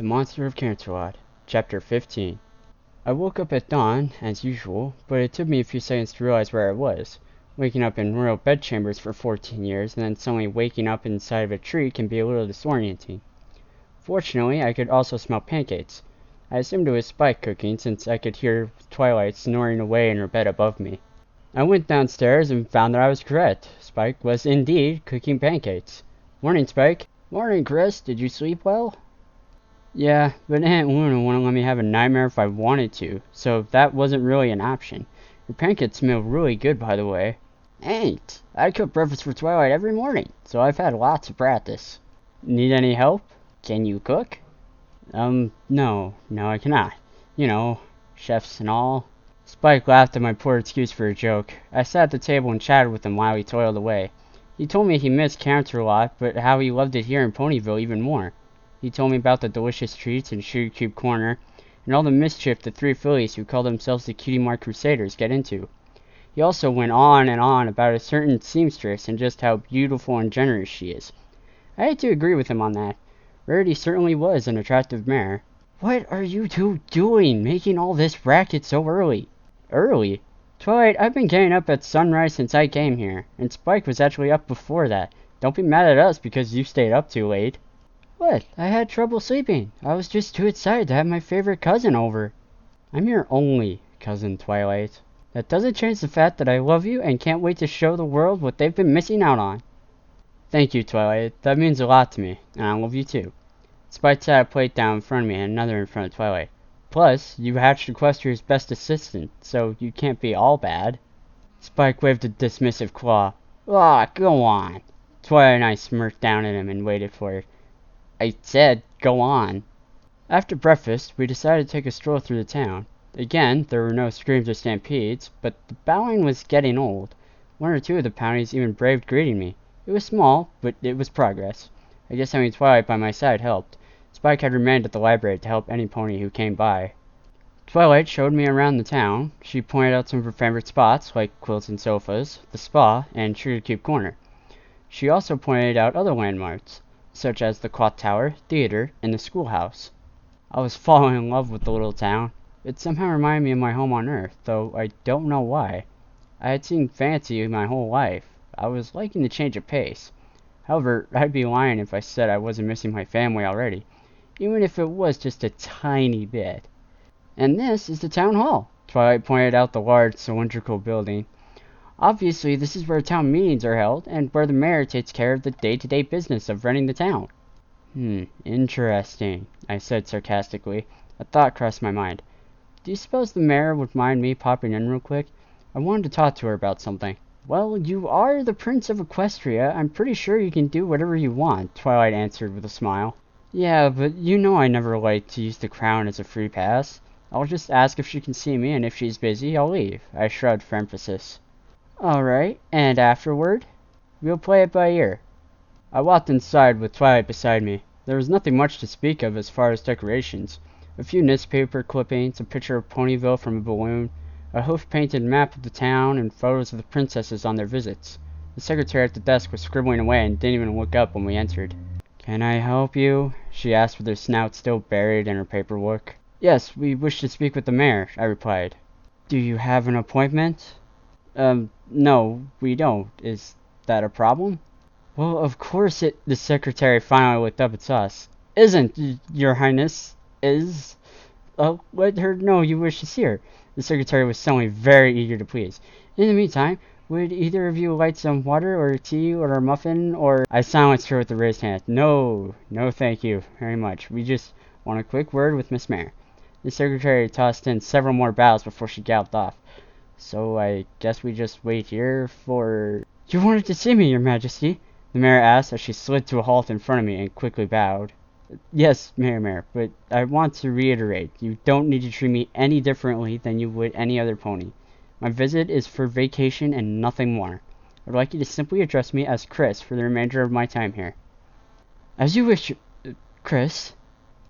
The Monster of Canterlot, Chapter 15. I woke up at dawn, as usual, but it took me a few seconds to realize where I was. Waking up in royal bedchambers for 14 years, and then suddenly waking up inside of a tree can be a little disorienting. Fortunately, I could also smell pancakes. I assumed it was Spike cooking, since I could hear Twilight snoring away in her bed above me. I went downstairs and found that I was correct. Spike was indeed cooking pancakes. Morning, Spike. Morning, Chris. Did you sleep well? Yeah, but Aunt Luna wouldn't let me have a nightmare if I wanted to, so that wasn't really an option. Your pancakes smell really good, by the way. Thanks. I cook breakfast for Twilight every morning, so I've had lots of practice. Need any help? Can you cook? No, I cannot. You know, chefs and all. Spike laughed at my poor excuse for a joke. I sat at the table and chatted with him while he toiled away. He told me he missed Canterlot, but how he loved it here in Ponyville even more. He told me about the delicious treats in Sugar Cube Corner, and all the mischief the three fillies who call themselves the Cutie Mark Crusaders get into. He also went on and on about a certain seamstress and just how beautiful and generous she is. I had to agree with him on that. Rarity certainly was an attractive mare. What are you two doing, making all this racket so early? Early? Twilight, I've been getting up at sunrise since I came here, and Spike was actually up before that. Don't be mad at us because you stayed up too late. What? I had trouble sleeping. I was just too excited to have my favorite cousin over. I'm your only cousin, Twilight. That doesn't change the fact that I love you and can't wait to show the world what they've been missing out on. Thank you, Twilight. That means a lot to me, and I love you too. Spike set a plate down in front of me and another in front of Twilight. Plus, you hatched Equestria's best assistant, so you can't be all bad. Spike waved a dismissive claw. Ah, go on. Twilight and I smirked down at him and waited for it. I said, go on. After breakfast, we decided to take a stroll through the town. Again, there were no screams or stampedes, but the bowing was getting old. One or two of the ponies even braved greeting me. It was small, but it was progress. I guess having Twilight by my side helped. Spike had remained at the library to help any pony who came by. Twilight showed me around the town. She pointed out some of her favorite spots, like quilts and sofas, the spa, and Sugar Cube Corner. She also pointed out other landmarks, such as the clock tower, theater, and the schoolhouse. I was falling in love with the little town. It somehow reminded me of my home on Earth, though I don't know why. I had seen fancy my whole life. I was liking the change of pace. However, I'd be lying if I said I wasn't missing my family already, even if it was just a tiny bit. And this is the town hall. Twilight pointed out the large cylindrical building. Obviously, this is where town meetings are held, and where the mayor takes care of the day-to-day business of running the town. Interesting, I said sarcastically. A thought crossed my mind. Do you suppose the mayor would mind me popping in real quick? I wanted to talk to her about something. Well, you are the Prince of Equestria. I'm pretty sure you can do whatever you want, Twilight answered with a smile. Yeah, but you know I never like to use the crown as a free pass. I'll just ask if she can see me, and if she's busy, I'll leave. I shrugged for emphasis. Alright, and afterward? We'll play it by ear. I walked inside with Twilight beside me. There was nothing much to speak of as far as decorations. A few newspaper clippings, a picture of Ponyville from a balloon, a hoof-painted map of the town, and photos of the princesses on their visits. The secretary at the desk was scribbling away and didn't even look up when we entered. Can I help you? She asked with her snout still buried in her paperwork. Yes, we wish to speak with the mayor, I replied. Do you have an appointment? No, we don't. Is that a problem? Well, of course it... The secretary finally looked up at us. Isn't, your highness, is... let her know you wish to see her. The secretary was suddenly very eager to please. In the meantime, would either of you like some water or tea or a muffin or... I silenced her with a raised hand. No, thank you very much. We just want a quick word with Miss Mayor. The secretary tossed in several more bows before she galloped off. So I guess we just wait here for... You wanted to see me, your majesty? The mayor asked as she slid to a halt in front of me and quickly bowed. Yes, Mayor, but I want to reiterate, you don't need to treat me any differently than you would any other pony. My visit is for vacation and nothing more. I'd like you to simply address me as Chris for the remainder of my time here. As you wish, Chris.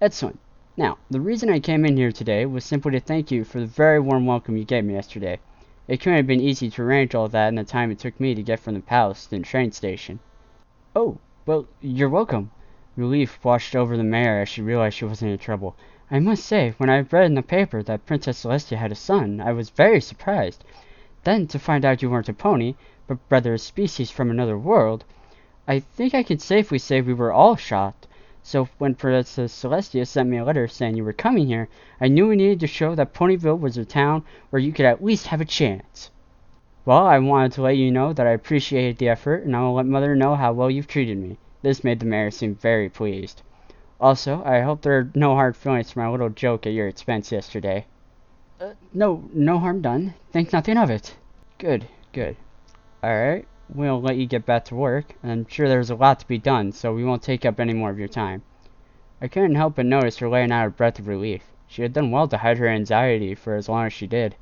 Excellent. Now, the reason I came in here today was simply to thank you for the very warm welcome you gave me yesterday. It couldn't have been easy to arrange all that in the time it took me to get from the palace to the train station. Oh, well, you're welcome. Relief washed over the mare as she realized she wasn't in trouble. "I must say, when I read in the paper that Princess Celestia had a son, I was very surprised. Then to find out you weren't a pony, but rather a species from another world, I think I can safely say we were all shocked. So when Princess Celestia sent me a letter saying you were coming here, I knew we needed to show that Ponyville was a town where you could at least have a chance. Well, I wanted to let you know that I appreciated the effort, and I will let Mother know how well you've treated me." This made the mayor seem very pleased. "Also, I hope there are no hard feelings for my little joke at your expense yesterday." No harm done. Think nothing of it." Good. Alright, we'll let you get back to work. I'm sure there's a lot to be done, so we won't take up any more of your time." I couldn't help but notice her laying out a breath of relief. She had done well to hide her anxiety for as long as she did.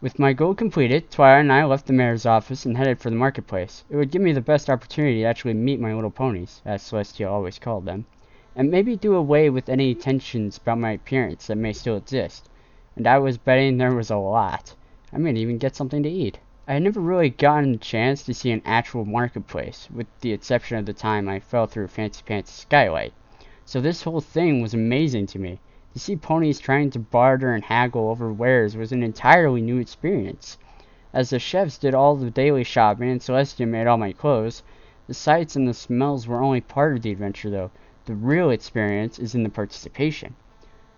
With my goal completed, Twilight and I left the mayor's office and headed for the marketplace. It would give me the best opportunity to actually meet my little ponies, as Celestia always called them, and maybe do away with any tensions about my appearance that may still exist. And I was betting there was a lot. I might even get something to eat. I had never really gotten a chance to see an actual marketplace, with the exception of the time I fell through Fancy Pants' skylight. So this whole thing was amazing to me. To see ponies trying to barter and haggle over wares was an entirely new experience. As the chefs did all the daily shopping and Celestia made all my clothes, the sights and the smells were only part of the adventure though. The real experience is in the participation.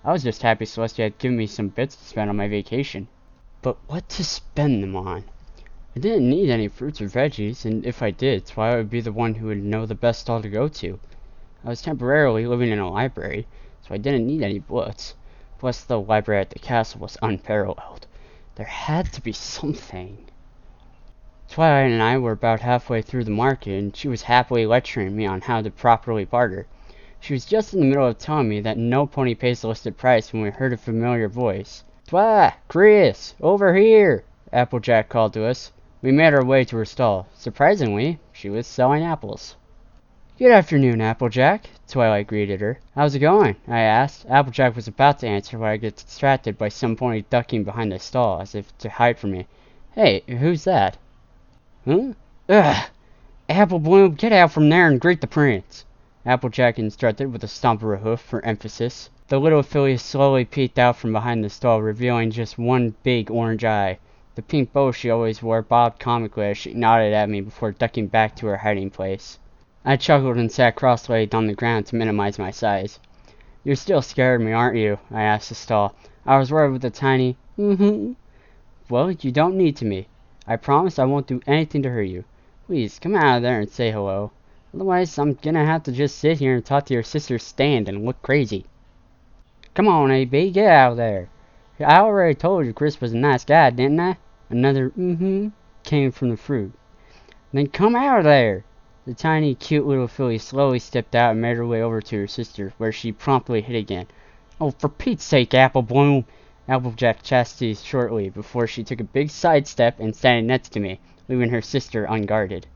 I was just happy Celestia had given me some bits to spend on my vacation. But what to spend them on? I didn't need any fruits or veggies, and if I did, Twilight would be the one who would know the best stall to go to. I was temporarily living in a library, so I didn't need any books. Plus, the library at the castle was unparalleled. There had to be something. Twilight and I were about halfway through the market, and she was happily lecturing me on how to properly barter. She was just in the middle of telling me that no pony pays the listed price when we heard a familiar voice. "Twilight! Chris! Over here!" Applejack called to us. We made our way to her stall. Surprisingly, she was selling apples. "Good afternoon, Applejack," Twilight greeted her. "How's it going?" I asked. Applejack was about to answer when I got distracted by some pony ducking behind the stall, as if to hide from me. "Hey, who's that?" "Huh? Ugh! Apple Bloom, get out from there and greet the prince," Applejack instructed with a stomp of her hoof for emphasis. The little filly slowly peeked out from behind the stall, revealing just one big orange eye. The pink bow she always wore bobbed comically as she nodded at me before ducking back to her hiding place. I chuckled and sat cross-legged on the ground to minimize my size. "You're still scared of me, aren't you?" I asked the stall. I was worried with a tiny, "Well, you don't need to be. I promise I won't do anything to hurt you. Please, come out of there and say hello. Otherwise, I'm gonna have to just sit here and talk to your sister's stand and look crazy." "Come on, A.B., get out of there. I already told you Chris was a nice guy, didn't I?" Another came from the fruit. "Then come out of there." The tiny, cute little filly slowly stepped out and made her way over to her sister, where she promptly hid again. "Oh, for Pete's sake, Apple Bloom!" Applejack chastised shortly before she took a big sidestep and standing next to me, leaving her sister unguarded.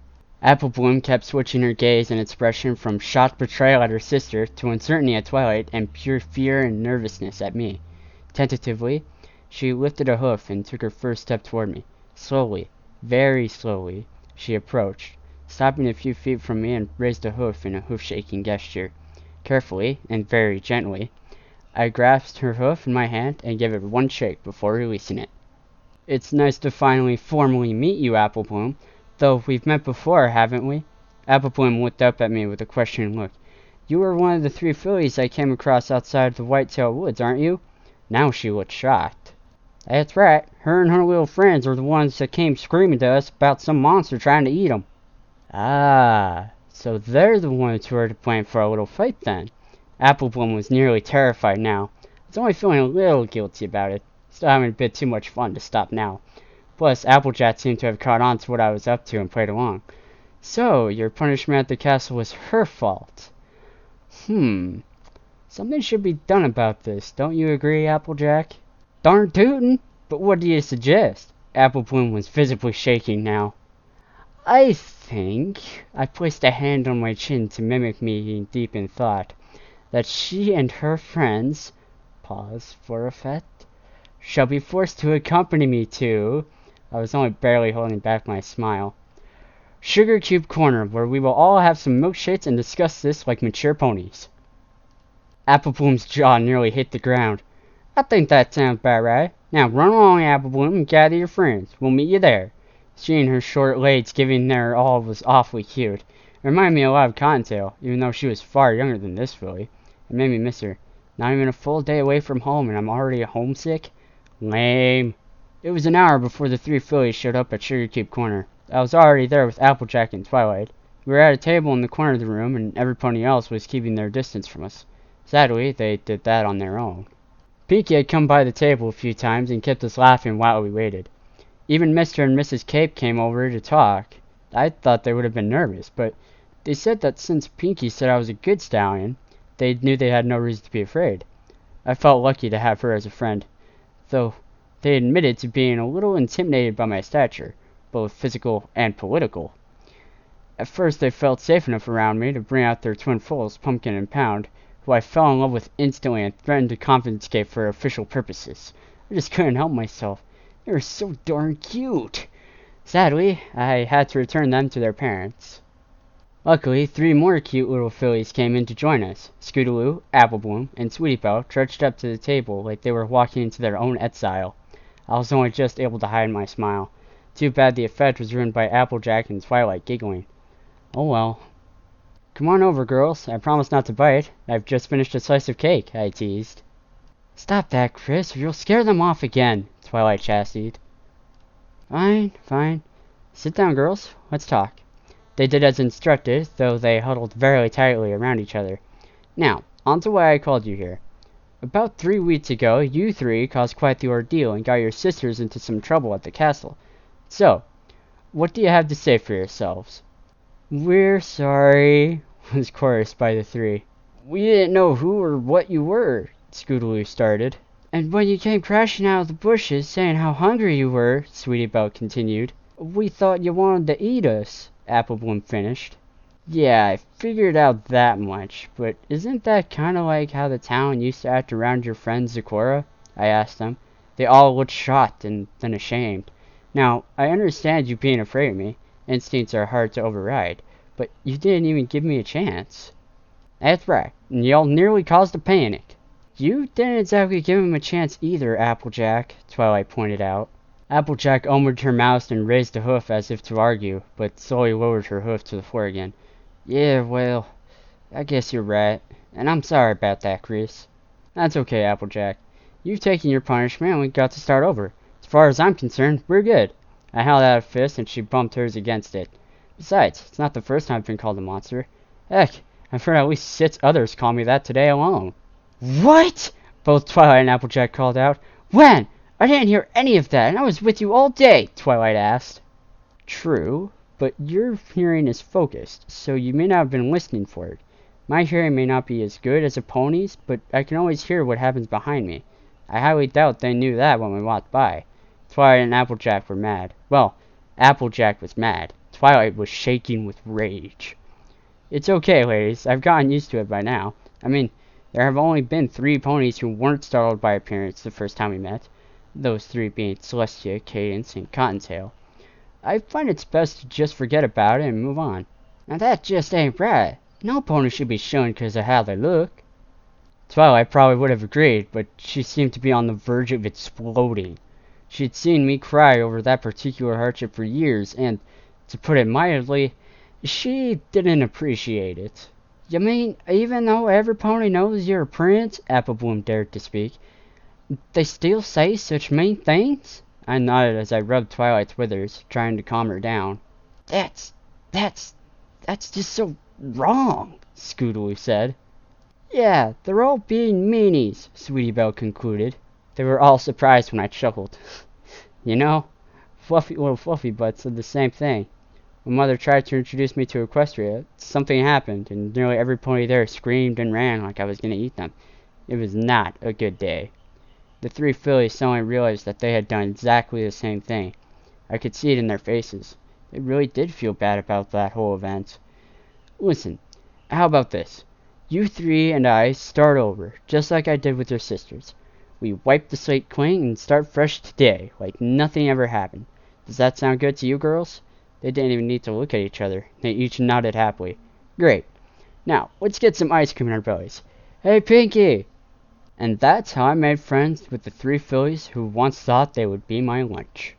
Apple Bloom kept switching her gaze and expression from shocked betrayal at her sister to uncertainty at Twilight and pure fear and nervousness at me. Tentatively, she lifted a hoof and took her first step toward me. Slowly, very slowly, she approached, stopping a few feet from me and raised a hoof in a hoof-shaking gesture. Carefully, and very gently, I grasped her hoof in my hand and gave it one shake before releasing it. "It's nice to finally formally meet you, Apple Bloom. Though we've met before, haven't we?" Apple Bloom looked up at me with a questioning look. "You were one of the 3 fillies I came across outside the Whitetail Woods, aren't you?" Now she looked shocked. "That's right. Her and her little friends are the ones that came screaming to us about some monster trying to eat 'em." "Ah, so they're the ones who are to blame for our little fight then." Apple Bloom was nearly terrified now. I was only feeling a little guilty about it. Still having a bit too much fun to stop now. Plus, Applejack seemed to have caught on to what I was up to and played along. "So, your punishment at the castle was her fault. Something should be done about this, don't you agree, Applejack?" "Darn tootin'! But what do you suggest?" Apple Bloom was visibly shaking now. "I think," I placed a hand on my chin to mimic me being deep in thought, "that she and her friends," pause for effect, "shall be forced to accompany me to," I was only barely holding back my smile, Sugar Cube Corner, where we will all have some milkshakes and discuss this like mature ponies. Apple Bloom's jaw nearly hit the ground. I think that sounds about right. Now run along, Apple Bloom, and gather your friends. We'll meet you there. She and her short legs giving their all was awfully cute. It reminded me a lot of Cottontail, even though she was far younger than this filly. It made me miss her. Not even a full day away from home, and I'm already homesick? Lame. It was an hour before the three fillies showed up at Sugar Cube Corner. I was already there with Applejack and Twilight. We were at a table in the corner of the room, and every pony else was keeping their distance from us. Sadly, they did that on their own. Pinky had come by the table a few times and kept us laughing while we waited. Even Mr. and Mrs. Cape came over to talk. I thought they would have been nervous, but they said that since Pinky said I was a good stallion, they knew they had no reason to be afraid. I felt lucky to have her as a friend, though they admitted to being a little intimidated by my stature, both physical and political. At first they felt safe enough around me to bring out their twin foals, Pumpkin and Pound, who I fell in love with instantly and threatened to confiscate for official purposes. I just couldn't help myself. They were so darn cute. Sadly, I had to return them to their parents. Luckily, three more cute little fillies came in to join us. Scootaloo, Apple Bloom, and Sweetie Belle trudged up to the table like they were walking into their own exile. I was only just able to hide my smile. Too bad the effect was ruined by Applejack and Twilight giggling. Oh well. Come on over, girls. I promise not to bite. I've just finished a slice of cake, I teased. Stop that, Chris, or you'll scare them off again, Twilight chastised. Fine, fine. Sit down, girls. Let's talk. They did as instructed, though they huddled very tightly around each other. Now, on to why I called you here. About 3 weeks ago, you three caused quite the ordeal and got your sisters into some trouble at the castle. So, what do you have to say for yourselves? We're sorry, was chorused by the three. We didn't know who or what you were, Scootaloo started. And when you came crashing out of the bushes saying how hungry you were, Sweetie Belle continued, we thought you wanted to eat us, Apple Bloom finished. Yeah, I figured out that much, but isn't that kind of like how the town used to act around your friend Zecora? I asked them. They all looked shocked and then ashamed. Now, I understand you being afraid of me. Instincts are hard to override, but you didn't even give me a chance. That's right, and y'all nearly caused a panic. You didn't exactly give him a chance either, Applejack, Twilight pointed out. Applejack opened her mouth and raised a hoof as if to argue, but slowly lowered her hoof to the floor again. Yeah, well, I guess you're right, and I'm sorry about that, Chris. That's okay, Applejack. You've taken your punishment and we got to start over. As far as I'm concerned, we're good. I held out a fist and she bumped hers against it. Besides, it's not the first time I've been called a monster. Heck, I've heard at least 6 others call me that today alone. What? Both Twilight and Applejack called out. When? I didn't hear any of that, and I was with you all day, Twilight asked. True, but your hearing is focused, so you may not have been listening for it. My hearing may not be as good as a pony's, but I can always hear what happens behind me. I highly doubt they knew that when we walked by. Twilight and Applejack were mad. Well, Applejack was mad. Twilight was shaking with rage. It's okay, ladies. I've gotten used to it by now. I mean, there have only been 3 ponies who weren't startled by appearance the first time we met. Those 3 being Celestia, Cadence, and Cottontail. I find it's best to just forget about it and move on. Now that just ain't right. No pony should be shown because of how they look. Twilight probably would have agreed, but she seemed to be on the verge of exploding. She'd seen me cry over that particular hardship for years, and, to put it mildly, she didn't appreciate it. You mean, even though every pony knows you're a prince, Apple Bloom dared to speak, they still say such mean things? I nodded as I rubbed Twilight's withers, trying to calm her down. That's just so wrong, Scootaloo said. Yeah, they're all being meanies, Sweetie Belle concluded. They were all surprised when I chuckled. You know, little Fluffy Butt said the same thing. When Mother tried to introduce me to Equestria, something happened, and nearly every pony there screamed and ran like I was going to eat them. It was not a good day. The 3 fillies suddenly realized that they had done exactly the same thing. I could see it in their faces. They really did feel bad about that whole event. Listen, how about this? You 3 and I start over, just like I did with your sisters. We wipe the slate clean and start fresh today, like nothing ever happened. Does that sound good to you girls? They didn't even need to look at each other. They each nodded happily. Great. Now, let's get some ice cream in our bellies. Hey, Pinky! And that's how I made friends with the 3 fillies who once thought they would be my lunch.